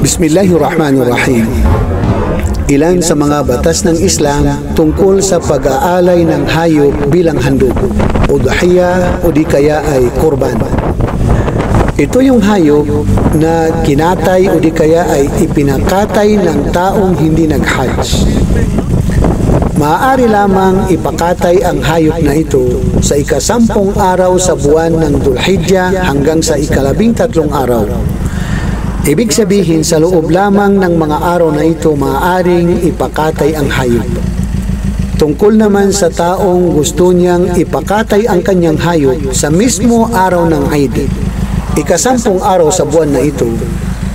Bismillahirrahmanirrahim. Ilan sa mga batas ng Islam tungkol sa pag-aalay ng hayop bilang handog, udhiya o di kaya ay kurban. Ito yung hayop na kinatay o di kaya ay ipinakatay ng taong hindi nag-hajj. Maaari lamang ipakatay ang hayop na ito sa ika-10 araw sa buwan ng Dhul-Hijjah hanggang sa ika-13 araw. Ibig sabihin, sa loob lamang ng mga araw na ito, maaaring ipakatay ang hayop. Tungkol naman sa taong gusto niyang ipakatay ang kanyang hayop sa mismo araw ng Eid, ika-10 araw sa buwan na ito,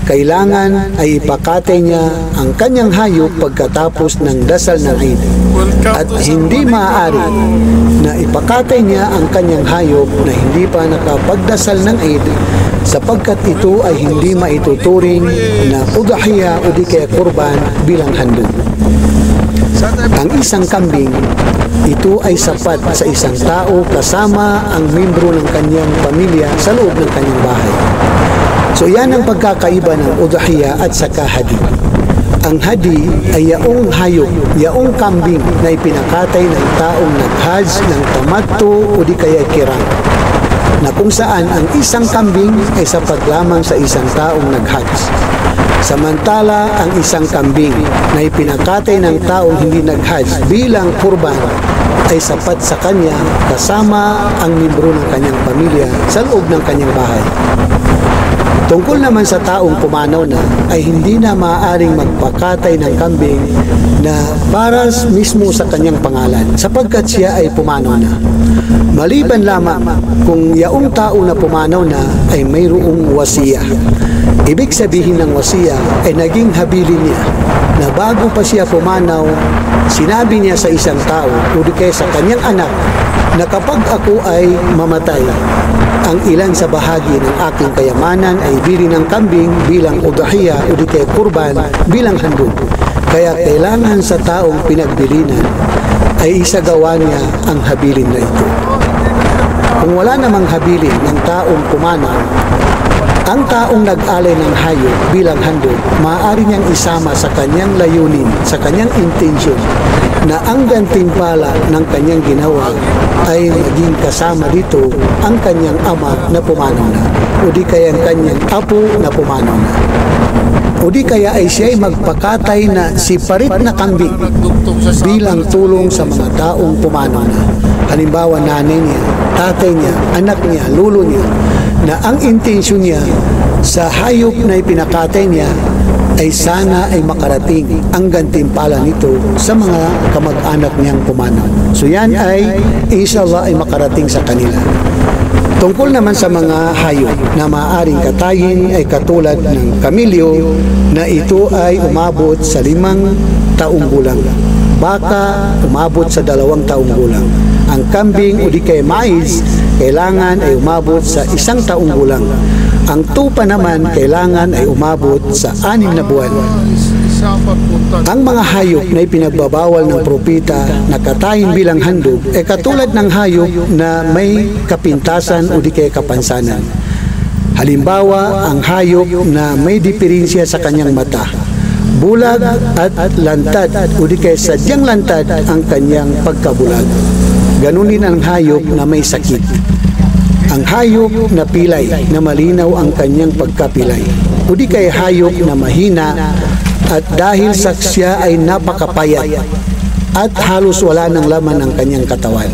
kailangan ay ipakatay niya ang kanyang hayop pagkatapos ng dasal ng Eid. At hindi maaari na ipakatay niya ang kanyang hayop na hindi pa nakapagdasal ng Eid, sapagkat ito ay hindi maituturing na udhiya o di kaya kurban bilang handog. Ang isang kambing, ito ay sapat sa isang tao kasama ang membro ng kanyang pamilya sa loob ng kanyang bahay. So yan ang pagkakaiba ng udhiya at saka hadi. Ang hadi ay yaong hayop, yaong kambing na ipinakatay ng taong nag-hajj ng tamattu o di kaya kirang, na kung saan ang isang kambing ay sapat lamang sa isang taong nag-hajj. Samantala, ang isang kambing na ipinakatay ng taong hindi nag-hajj bilang kurban ay sapat sa kanya kasama ang membro ng kanyang pamilya sa loob ng kanyang bahay. Tungkol naman sa taong pumanaw na, ay hindi na maaaring magpakatay ng kambing na para mismo sa kanyang pangalan, sapagkat siya ay pumanaw na. Maliban lamang kung yaong tao na pumanaw na ay mayroong wasiya. Ibig sabihin ng wasiya ay naging habilin niya na bago pa siya pumanaw, sinabi niya sa isang tao o di kaya sa kanyang anak na kapag ako ay mamatay, ang ilan sa bahagi ng aking kayamanan ay bili ng kambing bilang udhiya o di kaya kurban bilang handog. Kaya kailangan sa taong pinagbilinan ay isagawa niya ang habilin na ito. Kung wala namang habilin ng taong pumanaw, ang taong nag-alay ng hayop bilang handog, maaari niyang isama sa kanyang layunin, sa kanyang intensyon, na ang gantimpala ng kanyang ginawa ay maging kasama dito ang kanyang ama na pumanaw na, o di kaya ang kanyang apo na pumanaw na, o di kaya ay siya ay magpakatay na siparit na kambing bilang tulong sa mga taong pumanaw na. Halimbawa, nanay niya, tatay niya, anak niya, lulo niya, na ang intensyon niya sa hayop na ipinakatay niya ay sana ay makarating ang gantimpala nito sa mga kamag-anak niyang pumanaw. So yan ay inshallah ay makarating sa kanila. Tungkol naman sa mga hayop na maaaring katayin ay katulad ng kamilyo na ito ay umabot sa 5 taong gulang. Baka umabot sa 2 taong gulang. Ang kambing o di kay mais kailangan ay umabot sa 1 taong gulang. Ang tupa naman kailangan ay umabot sa 6 na buwan. Ang mga hayop na ipinagbabawal ng propeta na katayin bilang handog ay katulad ng hayop na may kapintasan o di kaya kapansanan. Halimbawa, ang hayop na may diferensya sa kanyang mata, bulag at lantad o di kaya sadyang lantad ang kanyang pagkabulag. Ganun din ang hayop na may sakit. Ang hayop na pilay na malinaw ang kanyang pagkapilay, o di kaya hayop na mahina at dahil sa siya ay napakapayat at halos wala ng laman ang kanyang katawan.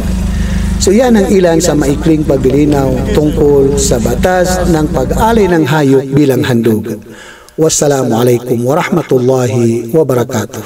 So yan ang ilan sa maikling paglilinaw tungkol sa batas ng pag-alay ng hayop bilang handog. Wassalamualaikum warahmatullahi wabarakatuh.